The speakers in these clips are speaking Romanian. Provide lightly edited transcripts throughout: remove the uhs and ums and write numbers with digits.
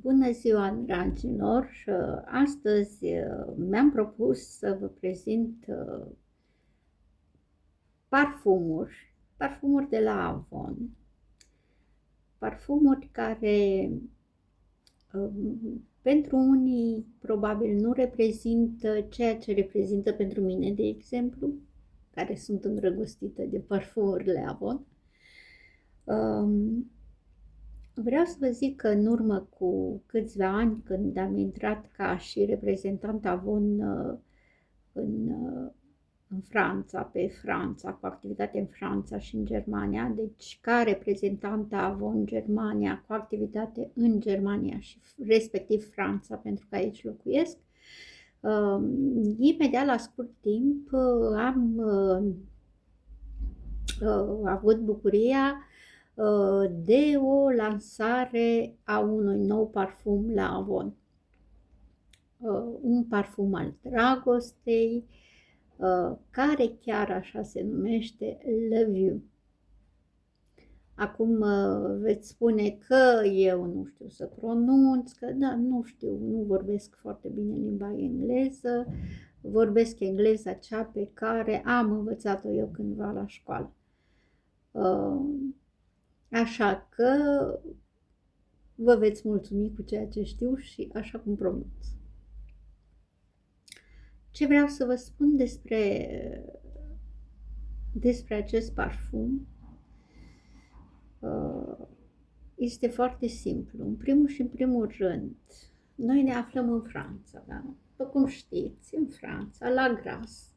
Bună ziua, dragilor! Astăzi mi-am propus să vă prezint parfumuri de la Avon, parfumuri care pentru unii probabil nu reprezintă ceea ce reprezintă pentru mine, de exemplu, care sunt îndrăgostită de parfumurile Avon. Vreau să vă zic că în urmă cu câțiva ani, când am intrat ca și reprezentant Avon în Franța, cu activitate în Franța și în Germania, deci ca reprezentant Avon în Germania, cu activitate în Germania și respectiv Franța, pentru că aici locuiesc, imediat la scurt timp am avut bucuria de o lansare a unui nou parfum la Avon. Un parfum al dragostei, care chiar așa se numește, Love You. Acum veți spune că eu nu știu să pronunț, că da, nu știu, nu vorbesc foarte bine limba engleză, vorbesc engleza cea pe care am învățat-o eu cândva la școală. Așa că vă veți mulțumi cu ceea ce știu și așa cum pronunț. Ce vreau să vă spun despre acest parfum este foarte simplu. În primul și în primul rând, noi ne aflăm în Franța, da? După cum știți, în Franța, la Grasse,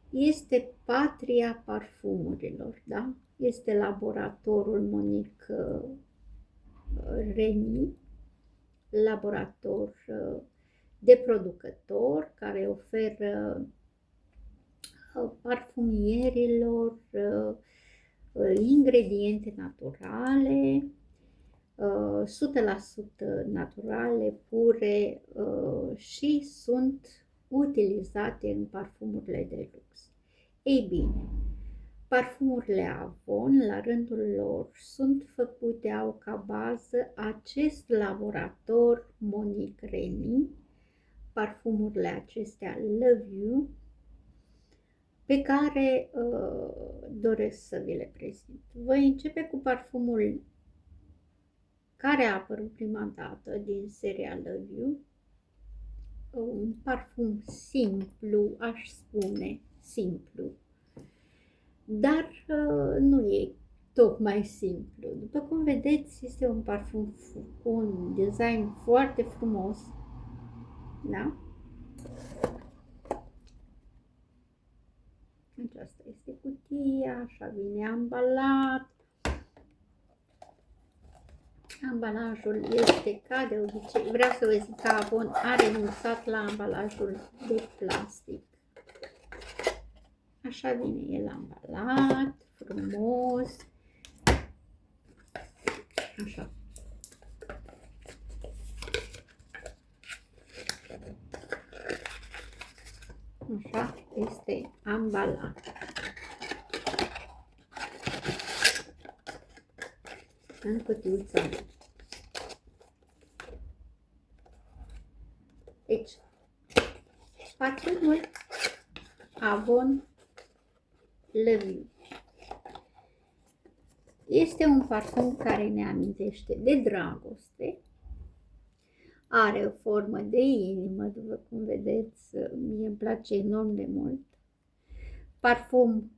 este patria parfumurilor, da? Este laboratorul Monique Reni, laborator de producător care oferă parfumierilor ingrediente naturale, 100% naturale, pure și sunt utilizate în parfumurile de lux. Ei bine, parfumurile Avon, la rândul lor, sunt făcute, au ca bază acest laborator Monique Reni, parfumurile acestea Love You, pe care doresc să vi le prezint. Voi începe cu parfumul care a apărut prima dată din seria Love You, un parfum simplu, aș spune, simplu, dar nu e tocmai simplu. După cum vedeți, este un parfum cu un design foarte frumos, da? Aceasta este cutia, așa vine ambalat. Ambalajul este ca de obicei, vreau să vă zic că Avon a renunțat la ambalajul de plastic. Așa vine el ambalat, frumos, așa. Așa este ambalat. În cutiuța. Deci, parfumul Avon Love You este un parfum care ne amintește de dragoste, are o formă de inimă, după cum vedeți, mie îmi place enorm de mult. Parfum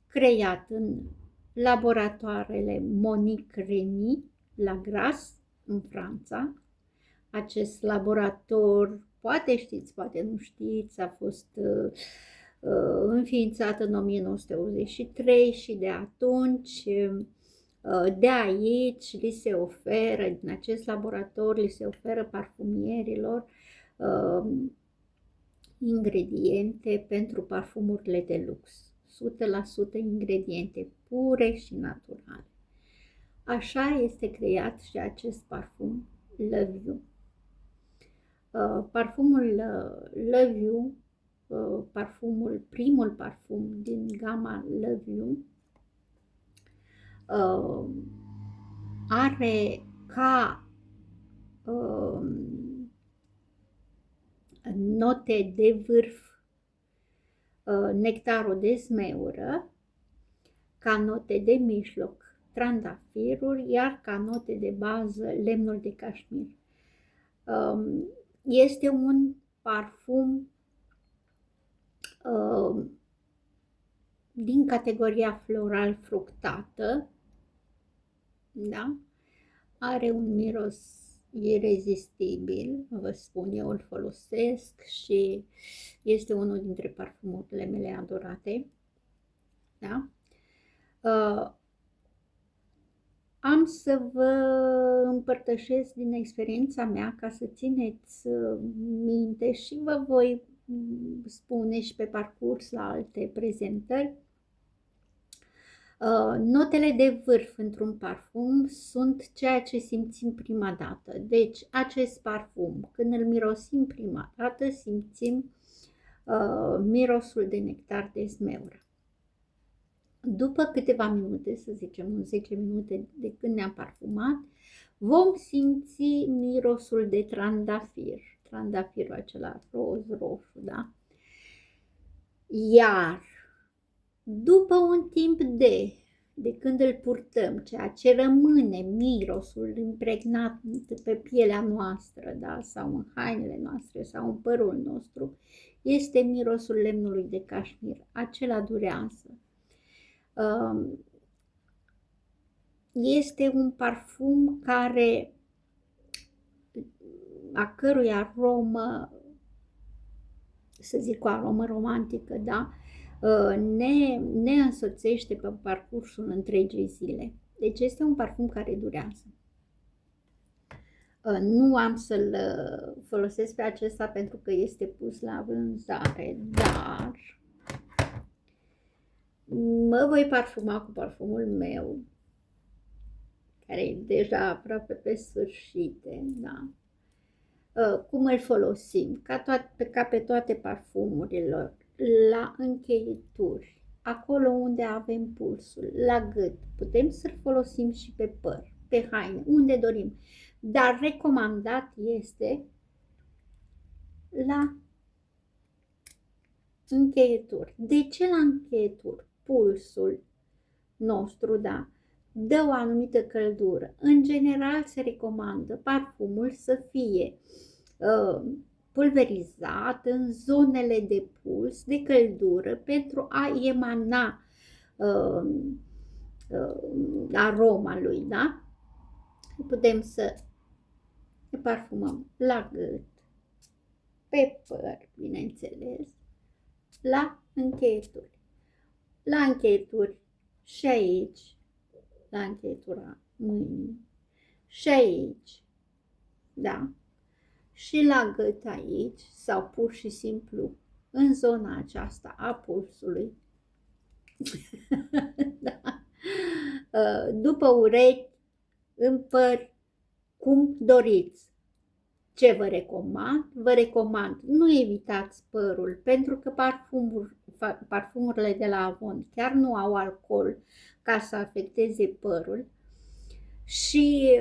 creat în laboratoarele Monique Reni la Grasse, în Franța. Acest laborator, poate știți, poate nu știți, a fost înființat în 1983 și de atunci, de aici, li se oferă, din acest laborator, li se oferă parfumierilor ingrediente pentru parfumurile de lux. 100% ingrediente pure și naturale. Așa este creat și acest parfum Love You. Parfumul Love You, primul parfum din gama Love You, are ca note de vârf nectarul de zmeură, ca note de mijloc trandafirul, iar ca note de bază lemnul de cașmir. Este un parfum din categoria floral fructată, da? Are un miros irezistibil, vă spun, eu îl folosesc și este unul dintre parfumurile mele adorate, da? Am să vă împărtășesc din experiența mea ca să țineți minte și vă voi spune și pe parcurs la alte prezentări. Notele de vârf într-un parfum sunt ceea ce simțim prima dată. Deci acest parfum, când îl mirosim prima dată, simțim mirosul de nectar de zmeură. După câteva minute, să zicem în 10 minute de când ne-am parfumat, vom simți mirosul de trandafir, trandafirul acela roz-roșu, da? Iar după un timp de când îl purtăm, ceea ce rămâne mirosul impregnat pe pielea noastră, da? Sau în hainele noastre, sau în părul nostru, este mirosul lemnului de cașmir. Acela durează. Este un parfum a cărui aromă, să zic o aromă romantică, da? Ne însoțește pe parcursul întregii zile. Deci este un parfum care durează. Nu am să-l folosesc pe acesta pentru că este pus la vânzare, dar mă voi parfuma cu parfumul meu, care e deja aproape pe sfârșite, da? Cum îl folosim? Ca pe toate parfumurile, la încheieturi, acolo unde avem pulsul, la gât, putem să-l folosim și pe păr, pe haine, unde dorim, dar recomandat este la încheieturi. De ce la încheieturi? Pulsul nostru, da, dă o anumită căldură. În general se recomandă parfumul să fie pulverizat în zonele de puls, de căldură, pentru a emana aroma lui, da? Putem să ne parfumăm la gât, pe păr, bineînțeles, la încheieturi. La încheieturi și aici, la încheietura mâinii, și aici, da? Și la gât aici, sau pur și simplu în zona aceasta a pulsului. Da. După urechi, în păr, cum doriți. Ce vă recomand? Vă recomand, nu evitați părul, pentru că parfumurile de la Avon chiar nu au alcool ca să afecteze părul și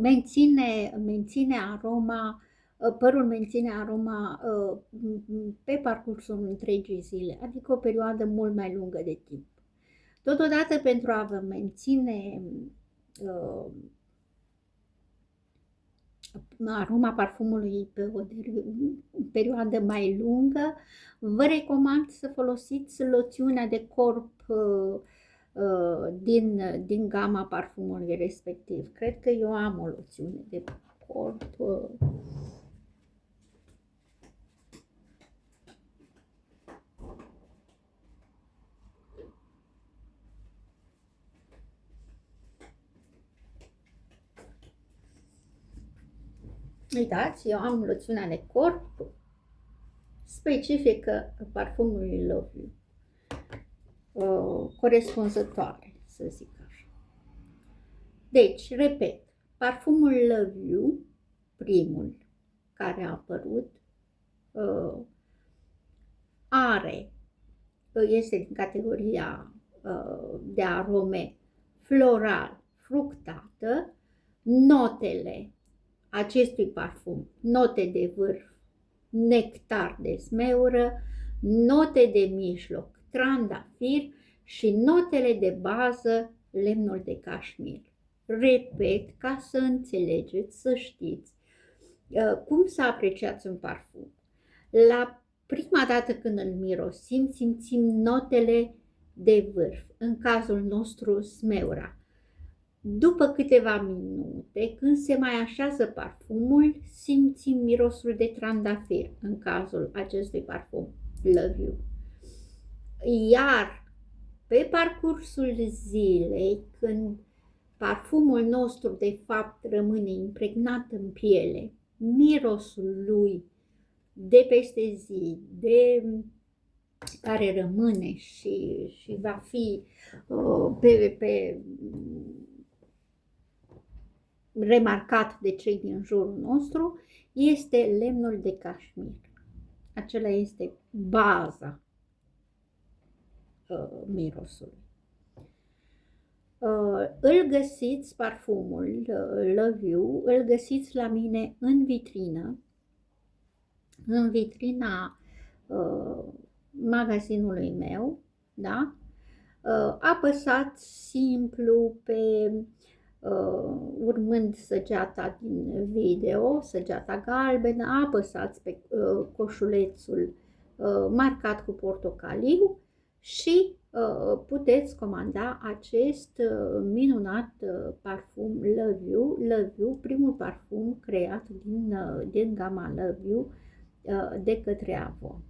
menține aroma, părul menține aroma pe parcursul întregii zile, adică o perioadă mult mai lungă de timp. Totodată, pentru a vă menține aroma parfumului pe o perioadă mai lungă, vă recomand să folosiți loțiunea de corp din gama parfumului respectiv. Cred că eu am o loțiune de corp. Uitați, eu am loțiunea de corp specifică parfumului Love You, corespunzătoare, să zic așa. Deci, repet, parfumul Love You, primul care a apărut, este din categoria de arome floral fructată, Notele acestui parfum, note de vârf, nectar de smeură, note de mijloc, trandafir și notele de bază, lemnul de cașmir. Repet, ca să înțelegeți, să știți cum să apreciați un parfum. La prima dată când îl mirosim, simțim notele de vârf, în cazul nostru smeura. După câteva minute, când se mai așează parfumul, simțim mirosul de trandafir, în cazul acestui parfum, Love You. Iar pe parcursul zilei, când parfumul nostru de fapt rămâne impregnat în piele, mirosul lui de peste zi, de care rămâne și va fi remarcat de cei din jurul nostru, este lemnul de cașmir. Acela este baza mirosului. Îl găsiți, parfumul Love You, îl găsiți la mine în vitrină, în vitrina magazinului meu, da? Apăsați simplu pe, urmând săgeata din video, săgeata galbenă, apăsați pe coșulețul marcat cu portocaliu și puteți comanda acest minunat parfum Love You, Love You, primul parfum creat din gama Love You de către Avon.